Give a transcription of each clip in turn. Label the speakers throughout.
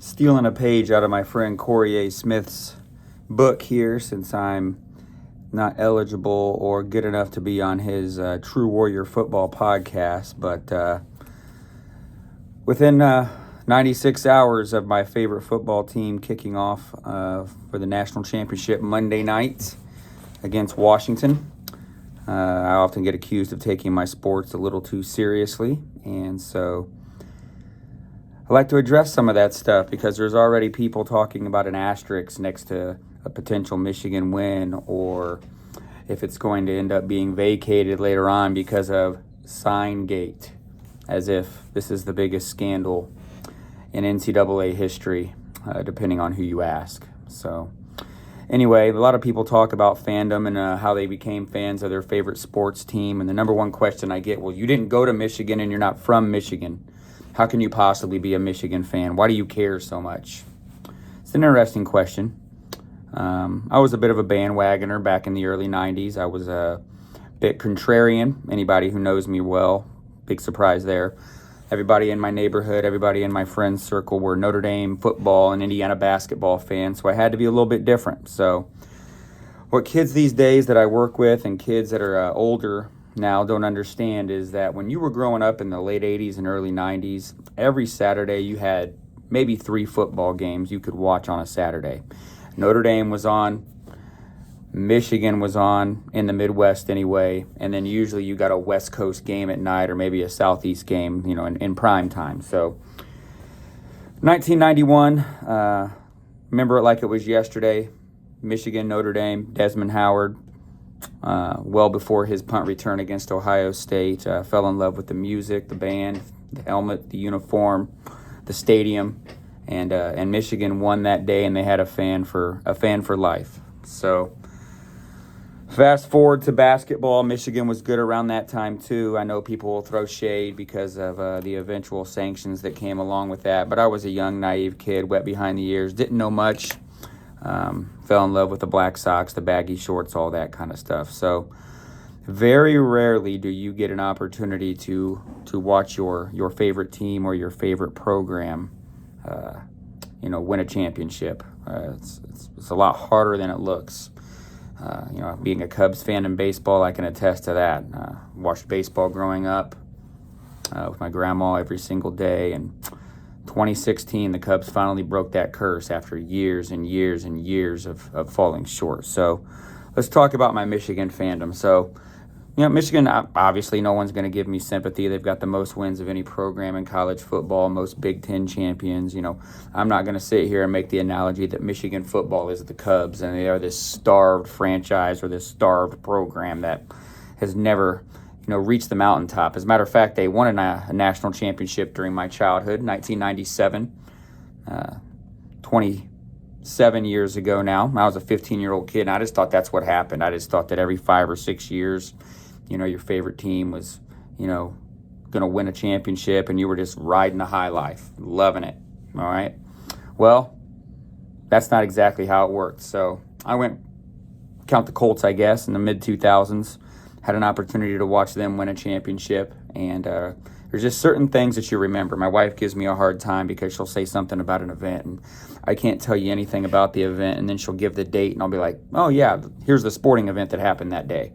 Speaker 1: stealing a page out of my friend Corey A. Smith's book here, since I'm not eligible or good enough to be on his True Warrior Football podcast. But within 96 hours of my favorite football team kicking off for the national championship Monday night against Washington, I often get accused of taking my sports a little too seriously, and so I like to address some of that stuff because there's already people talking about an asterisk next to a potential Michigan win, or if it's going to end up being vacated later on because of Signgate, as if this is the biggest scandal in NCAA history, depending on who you ask. So anyway, a lot of people talk about fandom and how they became fans of their favorite sports team. And the number one question I get, well, you didn't go to Michigan and you're not from Michigan. How can you possibly be a Michigan fan? Why do you care so much? It's an interesting question. I was a bit of a bandwagoner back in the early 90s. I was a bit contrarian. Anybody who knows me well, big surprise there. Everybody in my neighborhood, everybody in my friends' circle were Notre Dame football and Indiana basketball fans, so I had to be a little bit different. So what kids these days that I work with and kids that are older now don't understand is that when you were growing up in the late 80s and early 90s, every Saturday you had maybe 3 football games you could watch on a Saturday. Notre Dame was on, Michigan was on, in the Midwest anyway, and then usually you got a West Coast game at night or maybe a Southeast game, in prime time. So 1991, remember it like it was yesterday. Michigan, Notre Dame, Desmond Howard, well before his punt return against Ohio State, fell in love with the music, the band, the helmet, the uniform, the stadium, and Michigan won that day, and they had a fan for life. So fast forward to basketball. Michigan was good around that time too. I know people will throw shade because of the eventual sanctions that came along with that, but I was a young, naive kid, wet behind the ears, didn't know much. Fell in love with the Black Sox, the baggy shorts, all that kind of stuff. So very rarely do you get an opportunity to watch your favorite team or your favorite program win a championship. It's a lot harder than it looks. Being a Cubs fan in baseball, I can attest to that. Watched baseball growing up with my grandma every single day, and 2016, the Cubs finally broke that curse after years and years and years of falling short. So let's talk about my Michigan fandom. So, Michigan, obviously no one's going to give me sympathy. They've got the most wins of any program in college football, most Big Ten champions. I'm not going to sit here and make the analogy that Michigan football is the Cubs and they are this starved franchise or this starved program that has never reached the mountaintop. As a matter of fact, they won a national championship during my childhood, 1997, 27 years ago now. I was a 15-year-old kid, and I just thought that's what happened. I just thought that every 5 or 6 years, your favorite team was, going to win a championship, and you were just riding the high life, loving it, all right? Well, that's not exactly how it worked. So I went, count the Colts, I guess, in the mid-2000s, had an opportunity to watch them win a championship, and there's just certain things that you remember. My wife gives me a hard time because she'll say something about an event, and I can't tell you anything about the event, and then she'll give the date, and I'll be like, oh, yeah, here's the sporting event that happened that day.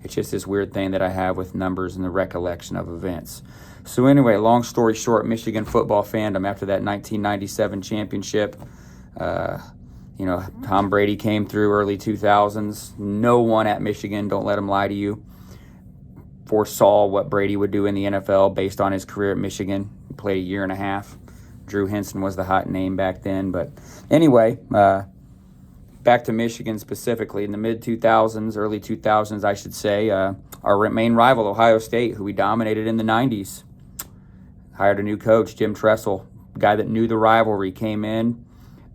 Speaker 1: It's just this weird thing that I have with numbers and the recollection of events. So anyway, long story short, Michigan football fandom after that 1997 championship. Tom Brady came through early 2000s. No one at Michigan, don't let him lie to you, foresaw what Brady would do in the NFL based on his career at Michigan. He played a year and a half. Drew Henson was the hot name back then. But anyway, back to Michigan specifically. In the mid-2000s, early 2000s, I should say, our main rival, Ohio State, who we dominated in the 90s, hired a new coach, Jim Tressel, a guy that knew the rivalry, came in,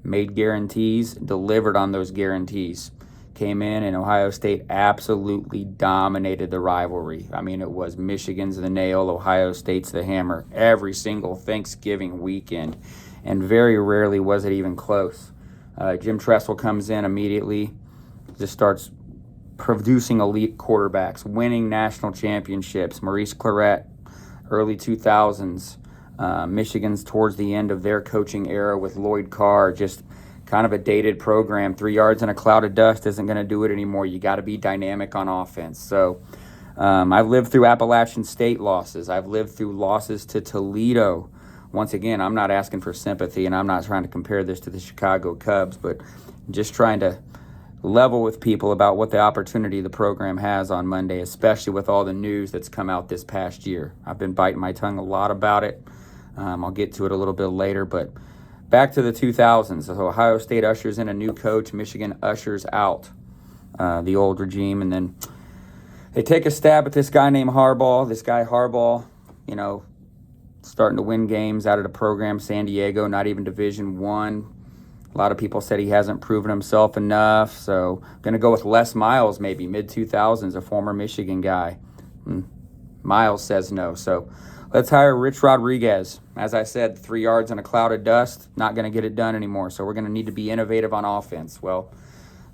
Speaker 1: made guarantees, delivered on those guarantees. Came in, and Ohio State absolutely dominated the rivalry. I mean, it was Michigan's the nail, Ohio State's the hammer every single Thanksgiving weekend, and very rarely was it even close. Jim Tressel comes in immediately, just starts producing elite quarterbacks, winning national championships. Maurice Clarett, early 2000s, Michigan's towards the end of their coaching era with Lloyd Carr, just kind of a dated program. 3 yards in a cloud of dust isn't going to do it anymore. You got to be dynamic on offense. So I've lived through Appalachian State losses. I've lived through losses to Toledo. Once again, I'm not asking for sympathy, and I'm not trying to compare this to the Chicago Cubs, but just trying to level with people about what the opportunity the program has on Monday, especially with all the news that's come out this past year. I've been biting my tongue a lot about it. I'll get to it a little bit later, but back to the 2000s. So Ohio State ushers in a new coach. Michigan ushers out the old regime, and then they take a stab at this guy named Harbaugh. This guy Harbaugh, starting to win games out of the program. San Diego, not even Division I. A lot of people said he hasn't proven himself enough, so going to go with Les Miles, maybe mid-2000s, a former Michigan guy. Miles says no, so let's hire Rich Rodriguez. As I said, 3 yards in a cloud of dust, not going to get it done anymore, so we're going to need to be innovative on offense. Well,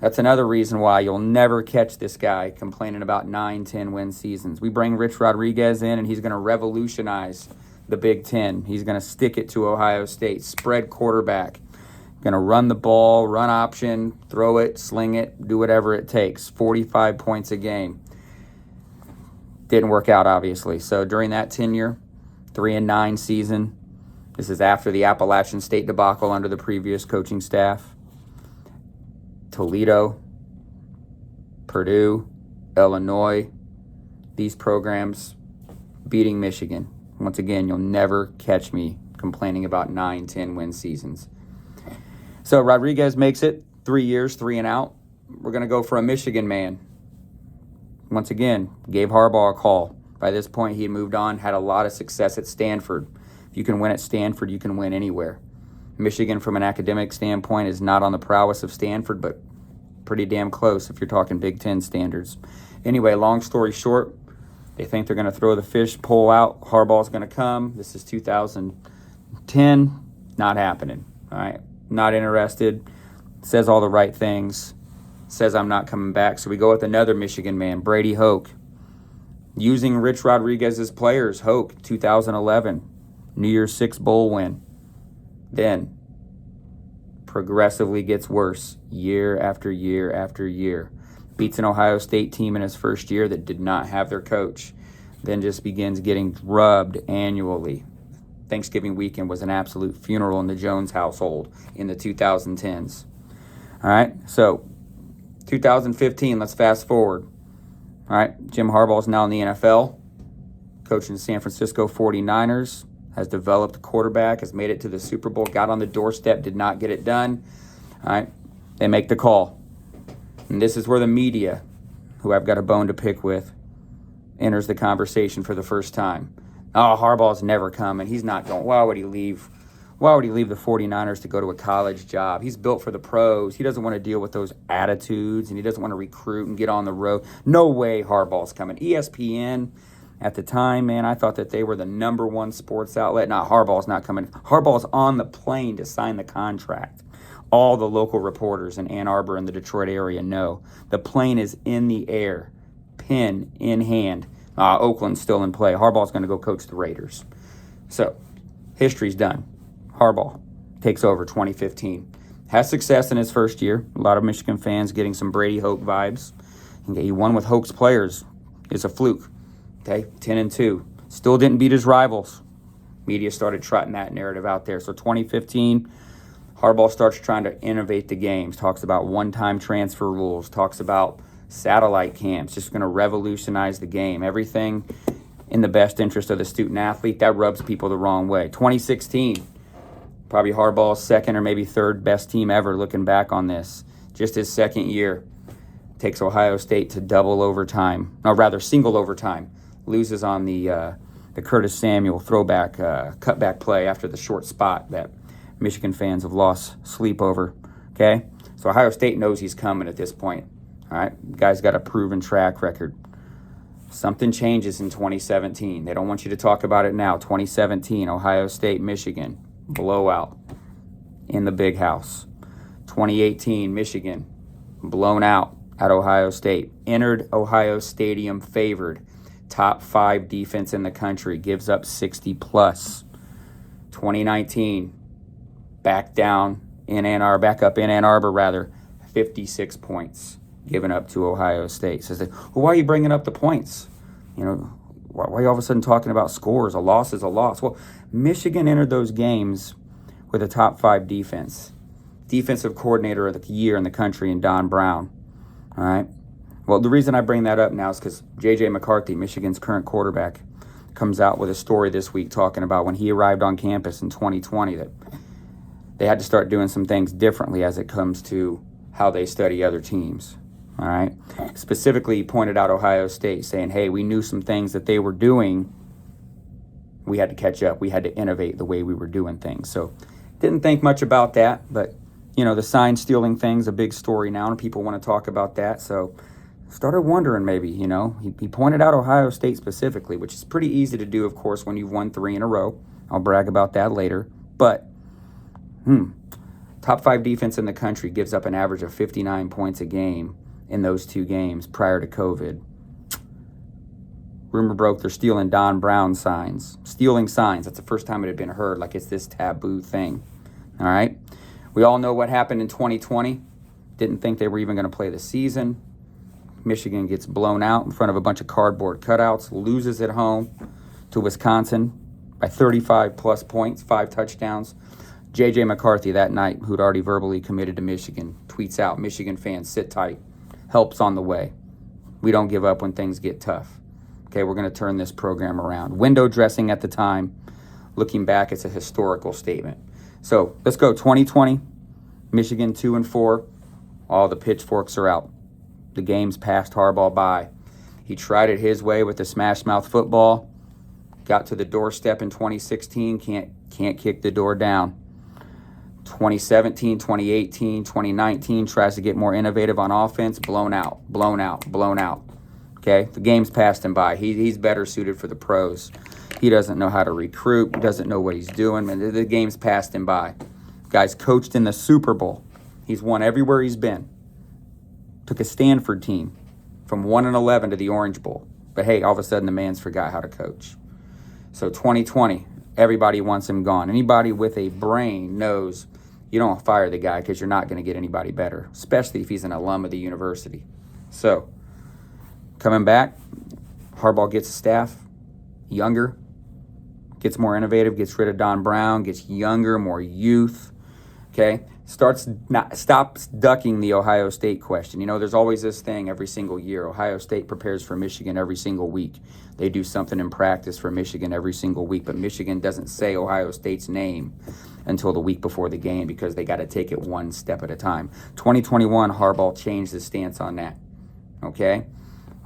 Speaker 1: that's another reason why you'll never catch this guy complaining about 9-10 win seasons. We bring Rich Rodriguez in, and he's going to revolutionize the Big Ten. He's going to stick it to Ohio State, spread quarterback. Going to run the ball, run option, throw it, sling it, do whatever it takes. 45 points a game. Didn't work out, obviously. So during that tenure, 3-9 season, this is after the Appalachian State debacle under the previous coaching staff. Toledo, Purdue, Illinois, these programs beating Michigan. Once again, you'll never catch me complaining about 9-10 win seasons. So Rodriguez makes it 3 years, 3 and out. We're going to go for a Michigan man. Once again, gave Harbaugh a call. By this point, he had moved on, had a lot of success at Stanford. If you can win at Stanford, you can win anywhere. Michigan, from an academic standpoint, is not on the prowess of Stanford, but pretty damn close if you're talking Big Ten standards. Anyway, long story short, they think they're going to throw the fish pole out. Harbaugh's going to come. This is 2010. Not happening. All right. Not interested, says all the right things, says I'm not coming back. So we go with another Michigan man, Brady Hoke. Using Rich Rodriguez's players, Hoke, 2011, New Year's Six bowl win. Then progressively gets worse year after year after year. Beats an Ohio State team in his first year that did not have their coach. Then just begins getting drubbed annually. Thanksgiving weekend was an absolute funeral in the Jones household in the 2010s. All right, so 2015, let's fast forward. All right, Jim Harbaugh is now in the NFL, coaching the San Francisco 49ers, has developed a quarterback, has made it to the Super Bowl, got on the doorstep, did not get it done. All right, they make the call. And this is where the media, who I've got a bone to pick with, enters the conversation for the first time. Oh, Harbaugh's never coming. He's not going. Why would he leave? Why would he leave the 49ers to go to a college job? He's built for the pros. He doesn't want to deal with those attitudes, and he doesn't want to recruit and get on the road. No way Harbaugh's coming. ESPN, at the time, man, I thought that they were the number one sports outlet. Nah, Harbaugh's not coming. Harbaugh's on the plane to sign the contract. All the local reporters in Ann Arbor and the Detroit area know. The plane is in the air, pen in hand. Oakland's still in play. Harbaugh's going to go coach the Raiders. So, history's done. Harbaugh takes over 2015. Has success in his first year. A lot of Michigan fans getting some Brady Hoke vibes. He won with Hoke's players. It's a fluke. Okay, 10-2. Still didn't beat his rivals. Media started trotting that narrative out there. So 2015, Harbaugh starts trying to innovate the games. Talks about one-time transfer rules. Talks about satellite camps, just going to revolutionize the game. Everything in the best interest of the student athlete. That rubs people the wrong way. 2016, probably Harbaugh's second or maybe third best team ever looking back on this. Just his second year. Takes Ohio State to double overtime. Or rather, single overtime. Loses on the Curtis Samuel throwback, cutback play after the short spot that Michigan fans have lost sleep over. Okay? So Ohio State knows he's coming at this point. All right, guy's got a proven track record. Something changes in 2017. They don't want you to talk about it now. 2017, Ohio State, Michigan, blowout in the big house. 2018, Michigan, blown out at Ohio State. Entered Ohio Stadium favored. Top 5 defense in the country. Gives up 60 plus. 2019, back up in Ann Arbor, 56 points given up to Ohio State. Says, well, why are you bringing up the points? Why are you all of a sudden talking about scores? A loss is a loss. Well, Michigan entered those games with a top 5 defense. Defensive coordinator of the year in the country in Don Brown. All right. Well, the reason I bring that up now is because J.J. McCarthy, Michigan's current quarterback, comes out with a story this week talking about when he arrived on campus in 2020 that they had to start doing some things differently as it comes to how they study other teams. All right. Specifically, he pointed out Ohio State, saying, hey, we knew some things that they were doing. We had to catch up. We had to innovate the way we were doing things. So didn't think much about that, but the sign stealing thing's a big story now, and people want to talk about that. So started wondering maybe, he pointed out Ohio State specifically, which is pretty easy to do, of course, when you've won 3 in a row. I'll brag about that later. But, top 5 defense in the country gives up an average of 59 points a game in those 2 games prior to COVID. Rumor broke they're stealing Don Brown signs. Stealing signs. That's the first time it had been heard, like it's this taboo thing. All right? We all know what happened in 2020. Didn't think they were even going to play the season. Michigan gets blown out in front of a bunch of cardboard cutouts, loses at home to Wisconsin by 35-plus points, 5 touchdowns. J.J. McCarthy that night, who'd already verbally committed to Michigan, tweets out, Michigan fans, sit tight. Help's on the way. We don't give up when things get tough. Okay, we're going to turn this program around. Window dressing at the time. Looking back, it's a historical statement. So let's go 2020, Michigan 2-4. All the pitchforks are out. The game's passed Harbaugh by. He tried it his way with the smash mouth football. Got to the doorstep in 2016. Can't kick the door down. 2017, 2018, 2019 tries to get more innovative on offense. Blown out. Okay, the game's passed him by. He's better suited for the pros. He doesn't know how to recruit, doesn't know what he's doing. Man, the game's passed him by. Guy's coached in the Super Bowl. He's won everywhere he's been. Took a Stanford team from 1-11 to the Orange Bowl. But hey, all of a sudden the man's forgot how to coach. So 2020, everybody wants him gone. Anybody with a brain knows you don't fire the guy because you're not going to get anybody better, especially if he's an alum of the university. So coming back, Harbaugh gets a staff, younger, gets more innovative, gets rid of Don Brown, gets younger, more youth, okay? Stops ducking the Ohio State question. There's always this thing every single year. Ohio State prepares for Michigan every single week. They do something in practice for Michigan every single week, but Michigan doesn't say Ohio State's name until the week before the game because they got to take it one step at a time. 2021, Harbaugh changed his stance on that, okay?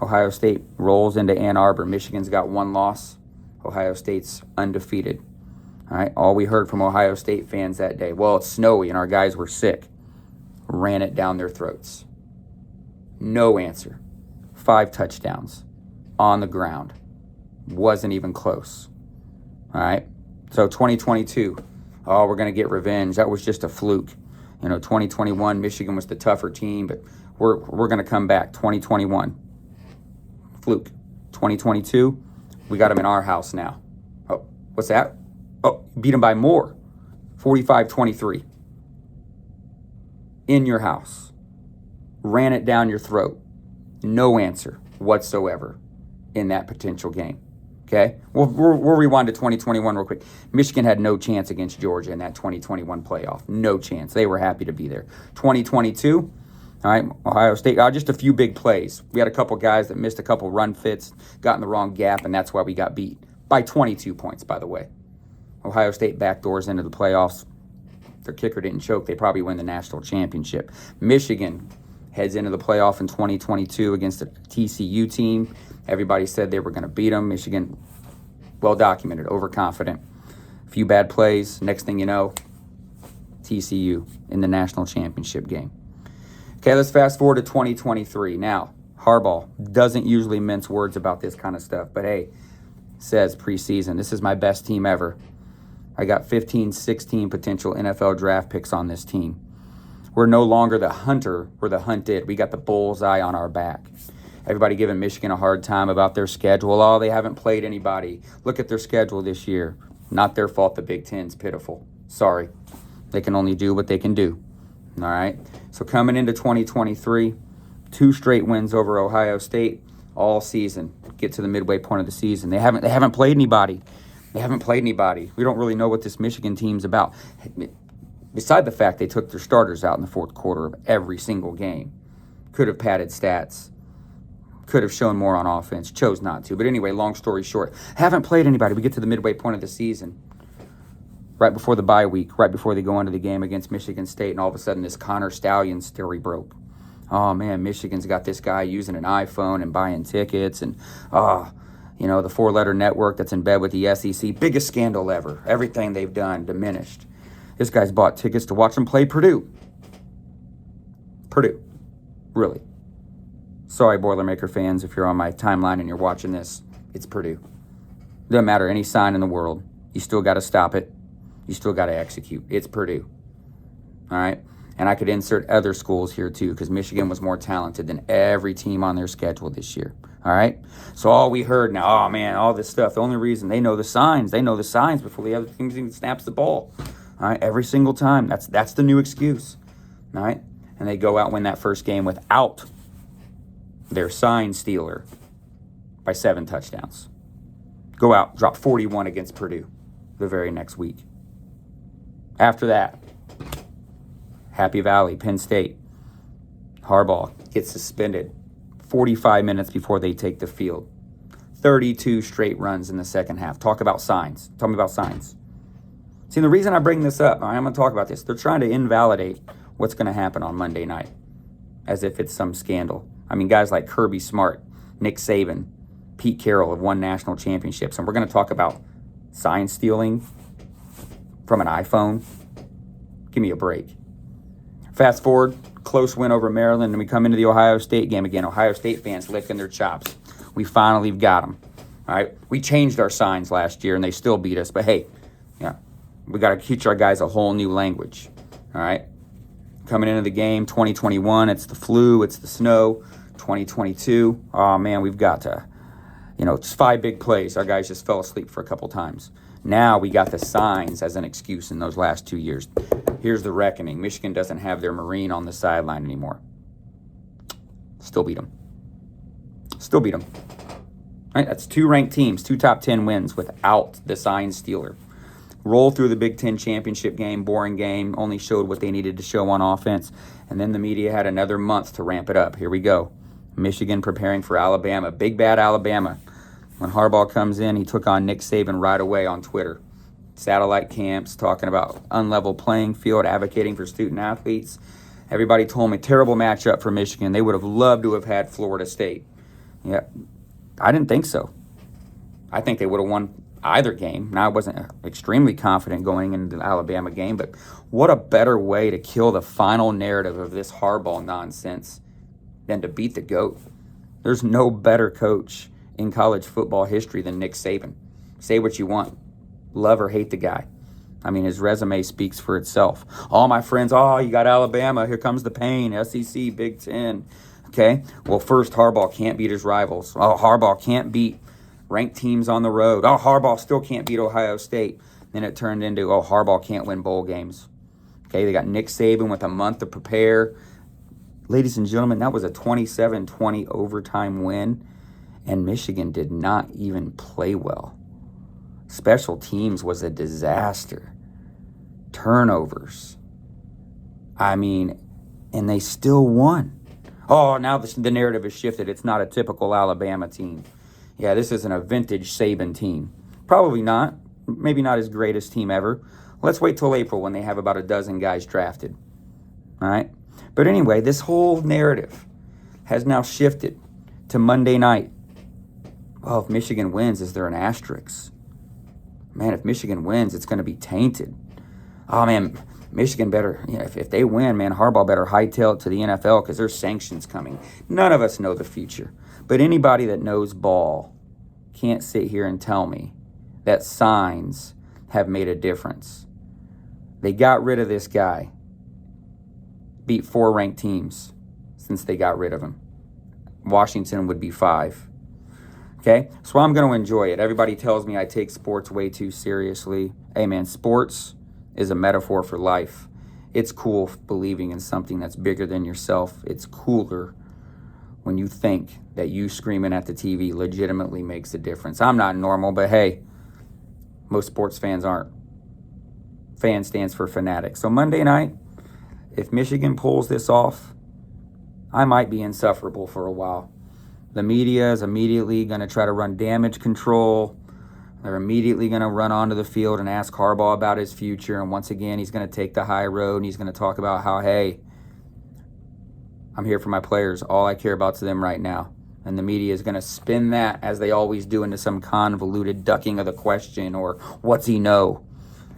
Speaker 1: Ohio State rolls into Ann Arbor. Michigan's got 1 loss. Ohio State's undefeated. All right, all we heard from Ohio State fans that day, well, it's snowy and our guys were sick. Ran it down their throats. No answer. 5 touchdowns on the ground. Wasn't even close. All right, so 2022, we're going to get revenge. That was just a fluke. 2021, Michigan was the tougher team, but we're going to come back. 2021, fluke. 2022, we got them in our house now. Oh, what's that? Oh, beat them by more. 45-23. In your house. Ran it down your throat. No answer whatsoever in that potential game. Okay? We'll rewind to 2021 real quick. Michigan had no chance against Georgia in that 2021 playoff. No chance. They were happy to be there. 2022, all right, Ohio State, just a few big plays. We had a couple guys that missed a couple run fits, got in the wrong gap, and that's why we got beat. By 22 points, by the way. Ohio State backdoors into the playoffs. Their kicker didn't choke. They probably win the national championship. Michigan heads into the playoff in 2022 against a TCU team. Everybody said they were going to beat them. Michigan, well documented, overconfident. A few bad plays. Next thing you know, TCU in the national championship game. Okay, let's fast forward to 2023. Now, Harbaugh doesn't usually mince words about this kind of stuff, but hey, says preseason, this is my best team ever. I got 15, 16 potential NFL draft picks on this team. We're no longer the hunter, we're the hunted. We got the bullseye on our back. Everybody giving Michigan a hard time about their schedule. Oh, they haven't played anybody. Look at their schedule this year. Not their fault the Big Ten's pitiful. Sorry. They can only do what they can do. All right? So coming into 2023, 2 straight wins over Ohio State all season. Get to the midway point of the season. They haven't played anybody. We don't really know what this Michigan team's about. Beside the fact they took their starters out in the fourth quarter of every single game. Could have padded stats. Could have shown more on offense. Chose not to. But anyway, long story short, haven't played anybody. We get to the midway point of the season. Right before the bye week, right before they go into the game against Michigan State, and all of a sudden this Connor Stallion story broke. Oh, man, Michigan's got this guy using an iPhone and buying tickets, and, the 4-letter network that's in bed with the SEC, biggest scandal ever. Everything they've done diminished. This guy's bought tickets to watch them play Purdue. Purdue. Really. Sorry, Boilermaker fans, if you're on my timeline and you're watching this. It's Purdue. Doesn't matter any sign in the world. You still got to stop it. You still got to execute. It's Purdue. All right? And I could insert other schools here too, because Michigan was more talented than every team on their schedule this year. All right? So all we heard now, oh man, all this stuff, the only reason they know the signs before the other team even snaps the ball. All right? Every single time. That's the new excuse. All right? And they go out and win that first game without their sign stealer by 7 touchdowns. Go out, drop 41 against Purdue the very next week. After that, Happy Valley, Penn State, Harbaugh gets suspended 45 minutes before they take the field. 32 straight runs in the second half. Talk about signs. Tell me about signs. See, the reason I bring this up, I'm going to talk about this. They're trying to invalidate what's going to happen on Monday night as if it's some scandal. I mean, guys like Kirby Smart, Nick Saban, Pete Carroll have won national championships. And we're going to talk about sign stealing from an iPhone. Give me a break. Fast forward, close win over Maryland, and we come into the Ohio State game again. Ohio State fans licking their chops. We finally got them. All right, we changed our signs last year, and they still beat us. But hey, we got to teach our guys a whole new language. All right, coming into the game, 2021, it's the flu, it's the snow. 2022, oh man, we've got to, it's 5 big plays. Our guys just fell asleep for a couple times. Now we got the signs as an excuse in those last 2 years. Here's the reckoning. Michigan doesn't have their Marine on the sideline anymore. Still beat them. Right? That's 2 ranked teams, 2 top 10 wins without the sign stealer. Roll through the Big Ten championship game, boring game, only showed what they needed to show on offense. And then the media had another month to ramp it up. Here we go. Michigan preparing for Alabama. Big bad Alabama. When Harbaugh comes in, he took on Nick Saban right away on Twitter. Satellite camps, talking about unlevel playing field, advocating for student athletes. Everybody told me terrible matchup for Michigan. They would have loved to have had Florida State. Yeah, I didn't think so. I think they would have won either game. Now, I wasn't extremely confident going into the Alabama game, but what a better way to kill the final narrative of this Harbaugh nonsense than to beat the GOAT. There's no better coach in college football history than Nick Saban. Say what you want. Love or hate the guy. I mean, his resume speaks for itself. All my friends, you got Alabama. Here comes the pain. SEC, Big Ten. Okay? Well, first, Harbaugh can't beat his rivals. Harbaugh can't beat ranked teams on the road. Harbaugh still can't beat Ohio State. Then it turned into, Harbaugh can't win bowl games. Okay, they got Nick Saban with a month to prepare. Ladies and gentlemen, that was a 27-20 overtime win, and Michigan did not even play well. Special teams was a disaster. Turnovers. I mean, and they still won. Now the narrative has shifted. It's not a typical Alabama team. Yeah, this isn't a vintage Saban team. Probably not. Maybe not his greatest team ever. Let's wait till April when they have about a dozen guys drafted. All right? But anyway, this whole narrative has now shifted to Monday night. If Michigan wins, is there an asterisk? Man, if Michigan wins, it's going to be tainted. Man, Michigan better, if they win, man, Harbaugh better hightail it to the NFL because there's sanctions coming. None of us know the future. But anybody that knows ball can't sit here and tell me that signs have made a difference. They got rid of this guy. Beat 4 ranked teams since they got rid of him. Washington would be 5. Okay? So I'm going to enjoy it. Everybody tells me I take sports way too seriously. Hey, man, sports is a metaphor for life. It's cool believing in something that's bigger than yourself. It's cooler when you think that you screaming at the TV legitimately makes a difference. I'm not normal, but hey, most sports fans aren't. Fan stands for fanatic. So Monday night, if Michigan pulls this off, I might be insufferable for a while. The media is immediately going to try to run damage control. They're immediately going to run onto the field and ask Harbaugh about his future. And once again, he's going to take the high road and he's going to talk about how, hey, I'm here for my players. All I care about is them right now. And the media is going to spin that, as they always do, into some convoluted ducking of the question or what's he know?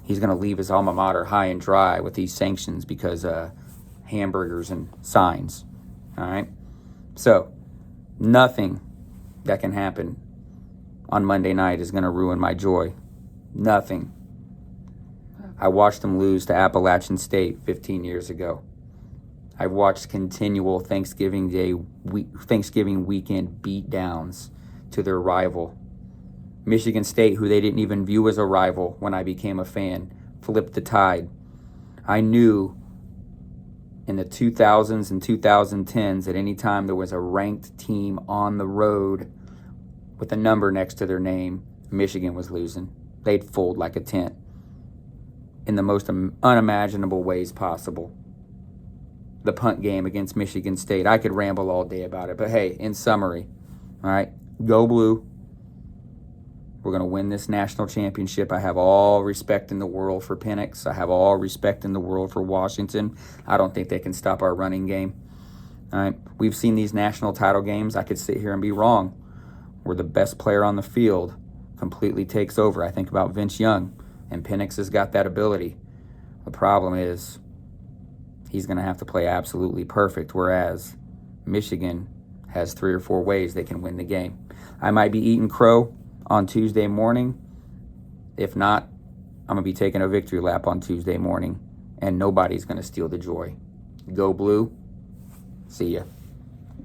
Speaker 1: He's going to leave his alma mater high and dry with these sanctions because hamburgers and signs. All right? So nothing that can happen on Monday night is going to ruin my joy. Nothing. I watched them lose to Appalachian State 15 years ago. I've watched continual Thanksgiving weekend beatdowns to their rival. Michigan State, who they didn't even view as a rival when I became a fan, flipped the tide. I knew in the 2000s and 2010s that any time there was a ranked team on the road with a number next to their name, Michigan was losing. They'd fold like a tent in the most unimaginable ways possible. The punt game against Michigan State. I could ramble all day about it, but hey, in summary, all right, go blue. We're going to win this national championship. I have all respect in the world for Penix. I have all respect in the world for Washington. I don't think they can stop our running game. All right, we've seen these national title games. I could sit here and be wrong, where the best player on the field completely takes over. I think about Vince Young, and Penix has got that ability. The problem is he's going to have to play absolutely perfect, whereas Michigan has 3 or 4 ways they can win the game. I might be eating crow on Tuesday morning. If not, I'm going to be taking a victory lap on Tuesday morning, and nobody's going to steal the joy. Go blue. See ya.